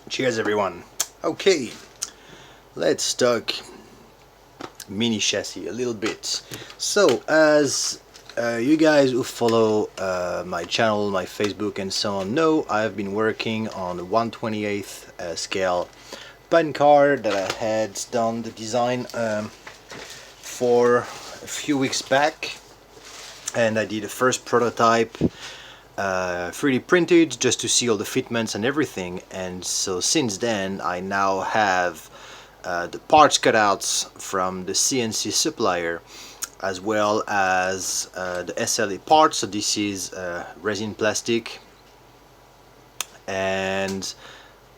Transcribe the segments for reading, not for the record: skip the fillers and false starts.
Cheers everyone. Okay, let's talk mini chassis a little bit. So as you guys who follow my channel, my Facebook and so on know, I've been working on a 1/28th scale pancar that I had done the design for a few weeks back, and I did a first prototype 3D printed just to see all the fitments and everything. And so since then I now have the parts cutouts from the CNC supplier, as well as the SLA parts. So this is resin plastic, and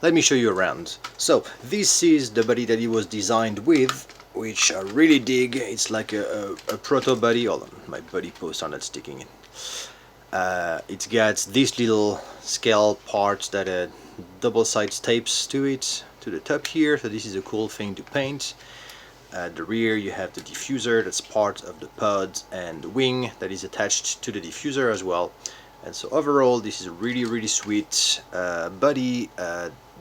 let me show you around. So this is the body that it was designed with, which I really dig. It's like a proto body. Hold on, my body posts are not sticking in. It's got these little scale parts that double side tapes to it, to the top here, so this is a cool thing to paint. At the rear you have the diffuser, that's part of the pod, and the wing that is attached to the diffuser as well. And so overall this is a really sweet body.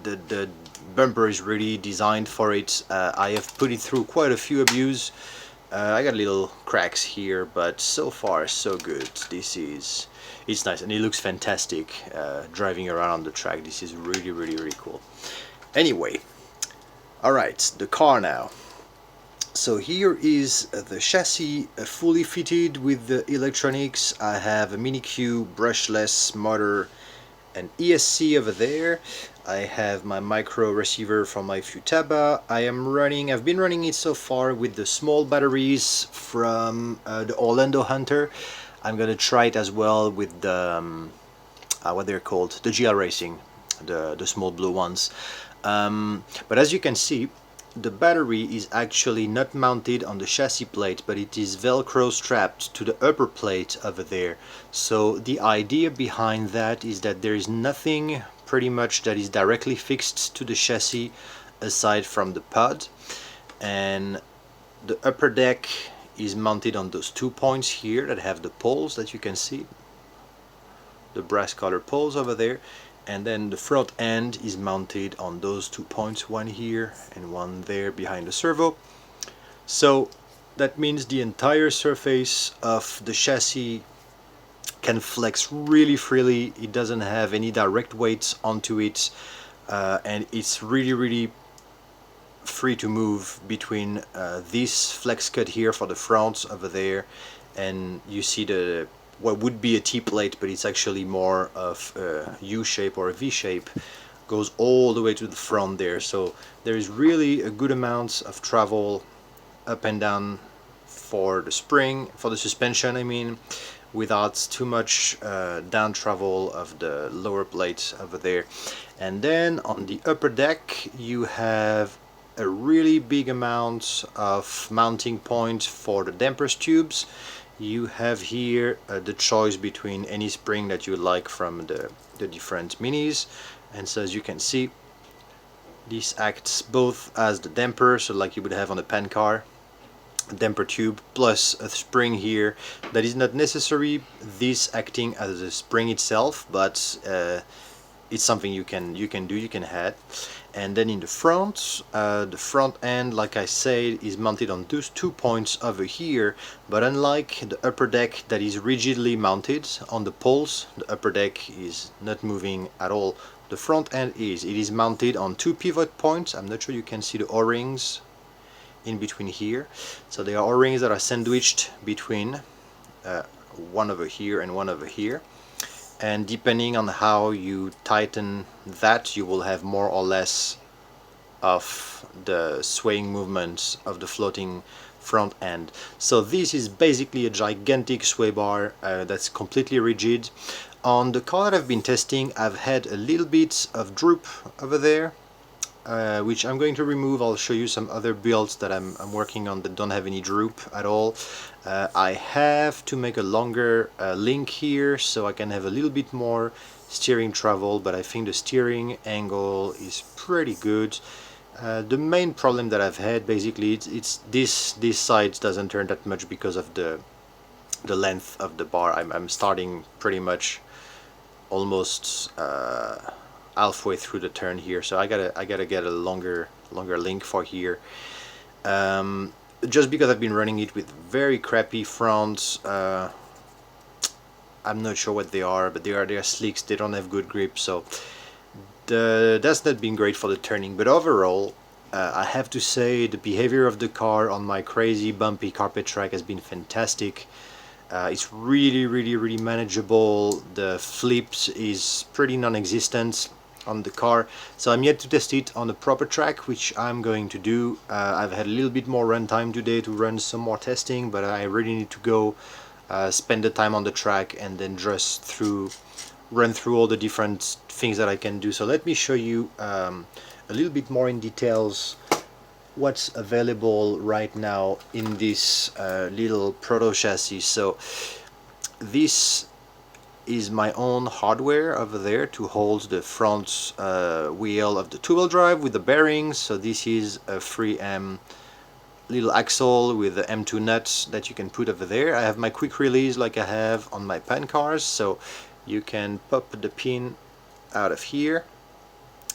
The bumper is really designed for it. I have put it through quite a few abuse. I got little cracks here, but so far so good. It's nice, and it looks fantastic driving around on the track. This is really cool. Anyway, alright, the car now. So here is the chassis fully fitted with the electronics. I have a mini Q brushless motor and ESC over there. I have my micro receiver from my Futaba. I've been running it so far with the small batteries from the Orlando Hunter. I'm gonna try it as well with the what they're called, the SDRacing, the small blue ones. But as you can see, the battery is actually not mounted on the chassis plate, but it is velcro strapped to the upper plate over there. So the idea behind that is that there is nothing pretty much that is directly fixed to the chassis aside from the pod, and the upper deck is mounted on those 2 points here that have the poles that you can see, the brass color poles over there. And then the front end is mounted on those 2 points, one here and one there behind the servo. So that means the entire surface of the chassis can flex really freely. It doesn't have any direct weights onto it, and it's really free to move between this flex cut here for the front over there, and you see the what would be a T-plate, but it's actually more of a U-shape or a V-shape, goes all the way to the front there. So there is really a good amount of travel up and down for the spring, for the suspension I mean, without too much down travel of the lower plate over there. And then on the upper deck you have a really big amount of mounting points for the dampers tubes. You have here the choice between any spring that you like from the different minis, and so as you can see, this acts both as the damper, so like you would have on a pancar, damper tube plus a spring here that is not necessary, this acting as a spring itself, but it's something you can add. And then in the front end, like I said, is mounted on those 2 points over here, but unlike the upper deck that is rigidly mounted on the poles, the upper deck is not moving at all. The front end is. It is mounted on 2 pivot points. I'm not sure you can see the O-rings in between here. So there are O-rings that are sandwiched between one over here and one over here. And depending on how you tighten that, you will have more or less of the swaying movements of the floating front end. So this is basically a gigantic sway bar that's completely rigid. On the car that I've been testing, I've had a little bit of droop over there, which I'm going to remove. I'll show you some other builds that I'm working on that don't have any droop at all. I have to make a longer link here so I can have a little bit more steering travel, but I think the steering angle is pretty good. The main problem that I've had basically it's this side doesn't turn that much because of the length of the bar. I'm starting pretty much almost halfway through the turn here, so I gotta get a longer link for here. Just because I've been running it with very crappy fronts. I'm not sure what they are, but they are slicks. They don't have good grip, so that's not been great for the turning. But overall, I have to say the behavior of the car on my crazy bumpy carpet track has been fantastic. It's really manageable. The flips is pretty non-existent on the car, so I'm yet to test it on a proper track, which I'm going to do. I've had a little bit more runtime today to run some more testing, but I really need to go spend the time on the track and then just run through all the different things that I can do. So let me show you a little bit more in details what's available right now in this little proto chassis. So this is my own hardware over there to hold the front wheel of the two-wheel drive with the bearings. So this is a 3M little axle with the M2 nuts that you can put over there. I have my quick release like I have on my pancars, so you can pop the pin out of here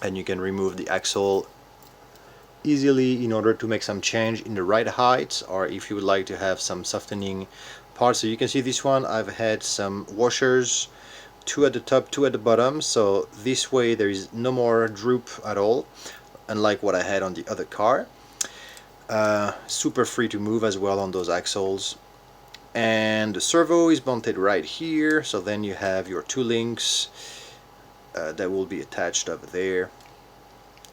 and you can remove the axle easily in order to make some change in the ride height, or if you would like to have some softening parts. So you can see this one, I've had some washers, 2 at the top, 2 at the bottom, so this way there is no more droop at all, unlike what I had on the other car. Super free to move as well on those axles. And the servo is mounted right here, so then you have your 2 links that will be attached over there.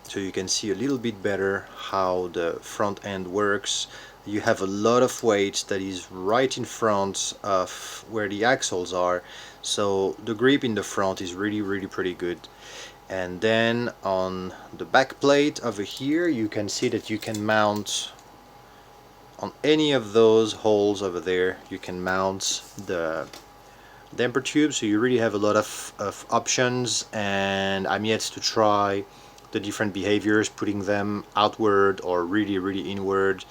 So you can see a little bit better how the front end works. You have a lot of weight that is right in front of where the axles are, so the grip in the front is really pretty good. And then on the back plate over here you can see that you can mount on any of those holes over there. You can mount the damper tube, so you really have a lot of options, and I'm yet to try the different behaviors, putting them outward or really inward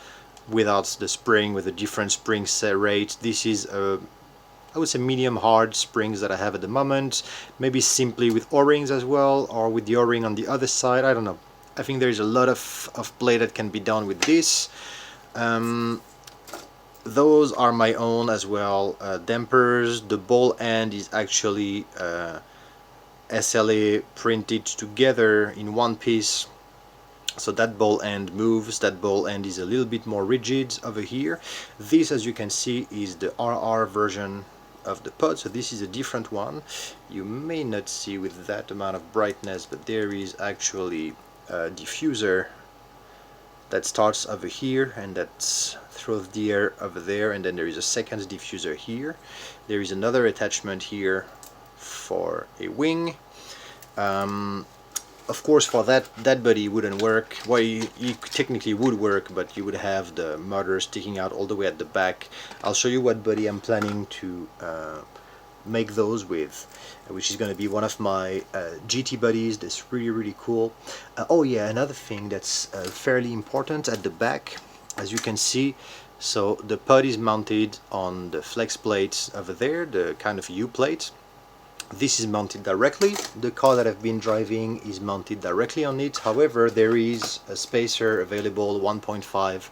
without the spring, with a different spring set rate. This is I would say medium hard springs that I have at the moment, maybe simply with O-rings as well, or with the O-ring on the other side, I don't know. I think there's a lot of play that can be done with this. Those are my own as well, dampers. The ball end is actually SLA printed together in one piece, so that ball end moves. That ball end is a little bit more rigid over here. This, as you can see, is the RR version of the pod, so this is a different one. You may not see with that amount of brightness, but there is actually a diffuser that starts over here and that throws the air over there, and then there is a second diffuser here. There is another attachment here for a wing. Of course, for that body wouldn't work. Well, you technically would work, but you would have the motor sticking out all the way at the back. I'll show you what body I'm planning to make those with, which is going to be one of my GT buddies. That's really cool. Oh yeah, another thing that's fairly important at the back, as you can see. So the pod is mounted on the flex plates over there, the kind of U plate. This is mounted directly. The car that I've been driving is mounted directly on it. However, there is a spacer available, 1.5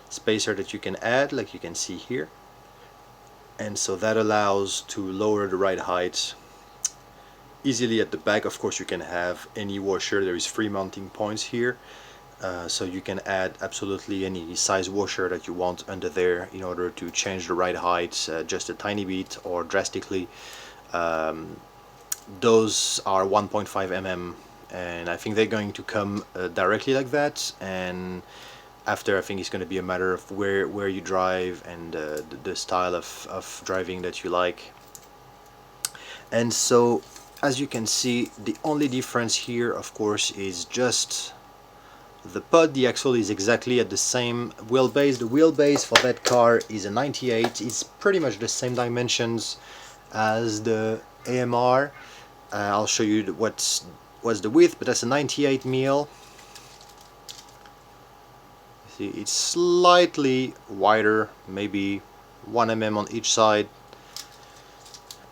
spacer that you can add, like you can see here. And so that allows to lower the ride height easily at the back. Of course, you can have any washer. There is 3 mounting points here. So you can add absolutely any size washer that you want under there in order to change the ride height just a tiny bit or drastically. Those are 1.5 mm, and I think they're going to come directly like that, and after I think it's going to be a matter of where you drive and the style of driving that you like. And so as you can see, the only difference here of course is just the pod. The axle is exactly at the same wheelbase. The wheelbase for that car is a 98. It's pretty much the same dimensions as the AMR. I'll show you what's the width, but that's a 98 mil. See, it's slightly wider, maybe 1 mm on each side,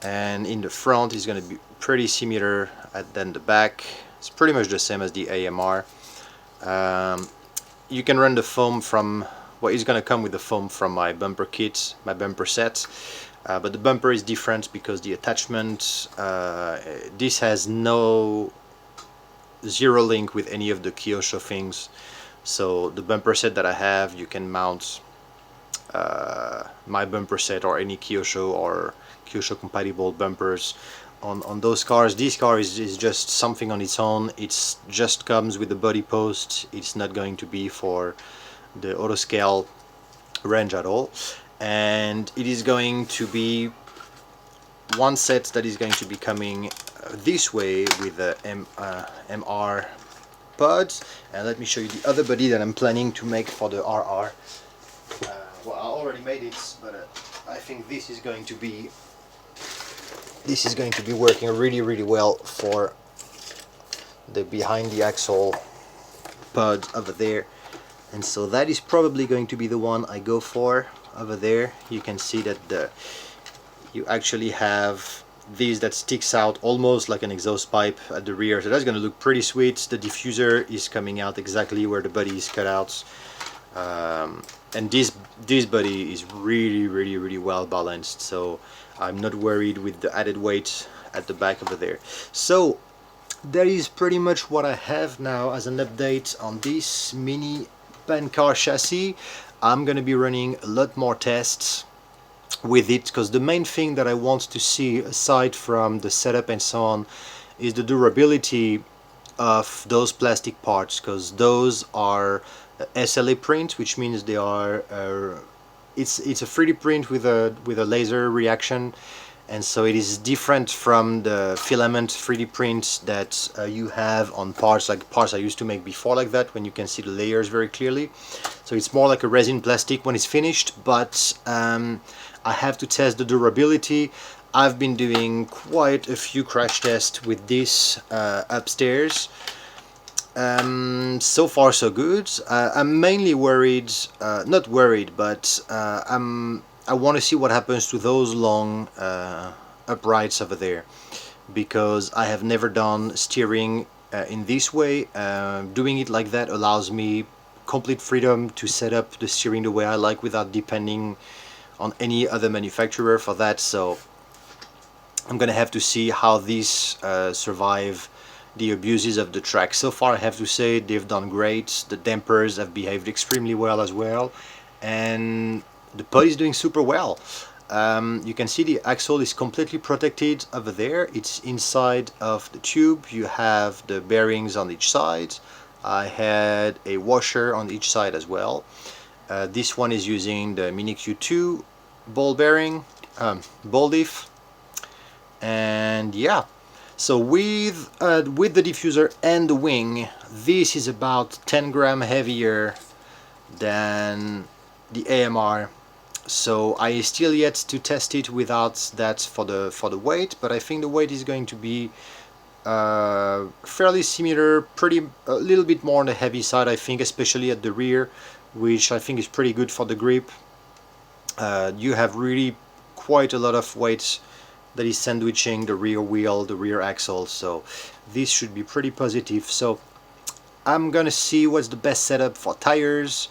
and in the front is going to be pretty similar than the back. It's pretty much the same as the AMR. You can run the foam from, well, it's going to come with the foam from my bumper kit, my bumper set, but the bumper is different because the attachment, this has zero link with any of the Kyosho things. So the bumper set that I have, you can mount my bumper set or any Kyosho or Kyosho compatible bumpers on those cars. This car is just something on its own. It just comes with the body post. It's not going to be for the auto scale range at all, and it is going to be one set that is going to be coming this way with the MR pods. And let me show you the other body that I'm planning to make for the RR. Well, I already made it, but I think this is going to be working really well for the behind the axle pod over there. And so that is probably going to be the one I go for over there. You can see that you actually have this that sticks out almost like an exhaust pipe at the rear, so that's going to look pretty sweet. The diffuser is coming out exactly where the body is cut out, and this body is really well balanced, so I'm not worried with the added weight at the back over there. So that is pretty much what I have now as an update on this mini pancar chassis. I'm gonna be running a lot more tests with it, because the main thing that I want to see, aside from the setup and so on, is the durability of those plastic parts, because those are SLA print, which means they are it's a 3D print with a laser reaction, and so it is different from the filament 3D prints that you have on parts, like parts I used to make before like that, when you can see the layers very clearly. So it's more like a resin plastic when it's finished, but I have to test the durability. I've been doing quite a few crash tests with this upstairs. So far so good. I'm mainly worried, not worried, but I want to see what happens to those long uprights over there, because I have never done steering in this way. Doing it like that allows me complete freedom to set up the steering the way I like without depending on any other manufacturer for that. So I'm gonna have to see how these survive the abuses of the track. So far I have to say they've done great. The dampers have behaved extremely well as well, and the pod is doing super well. You can see the axle is completely protected over there. It's inside of the tube. You have the bearings on each side. I had a washer on each side as well. This one is using the Mini Q2 ball bearing, ball diff, and yeah. So with the diffuser and the wing, this is about 10 grams heavier than the AMR. So I still yet to test it without that for the weight, but I think the weight is going to be fairly similar, a little bit more on the heavy side, I think, especially at the rear, which I think is pretty good for the grip. You have really quite a lot of weight that is sandwiching the rear wheel, the rear axle, so this should be pretty positive. So I'm gonna see what's the best setup for tires,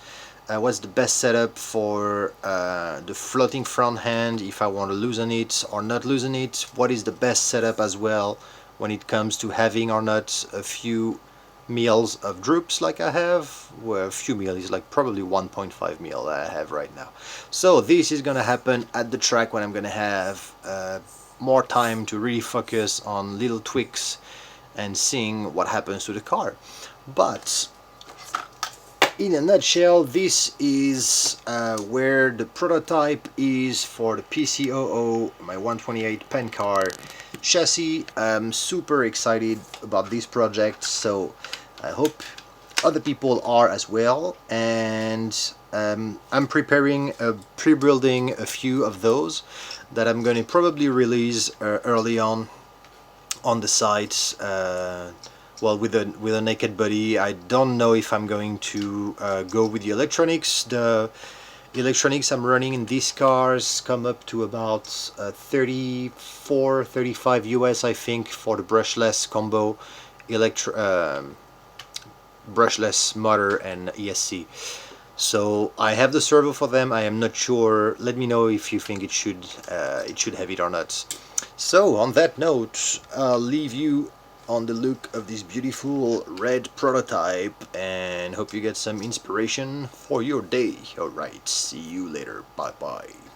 what's the best setup for the floating front hand, if I want to loosen it or not loosen it, what is the best setup as well when it comes to having or not a few mils of droops like I have. Well, a few mil is like probably 1.5 mil that I have right now. So this is gonna happen at the track when I'm gonna have more time to really focus on little tweaks and seeing what happens to the car. But in a nutshell, this is where the prototype is for the PCOO, my 128 pancar chassis. I'm super excited about this project, so I hope other people are as well. And I'm pre-building a few of those that I'm going to probably release early on the site. Well, with a naked body. I don't know if I'm going to go with the electronics. The electronics I'm running in these cars come up to about 34-35 US, I think, for the brushless combo, brushless motor and ESC. So I have the servo for them. I am not sure. Let me know if you think it should have it or not. So on that note, I'll leave you on the look of this beautiful red prototype and hope you get some inspiration for your day. Alright, see you later. Bye bye.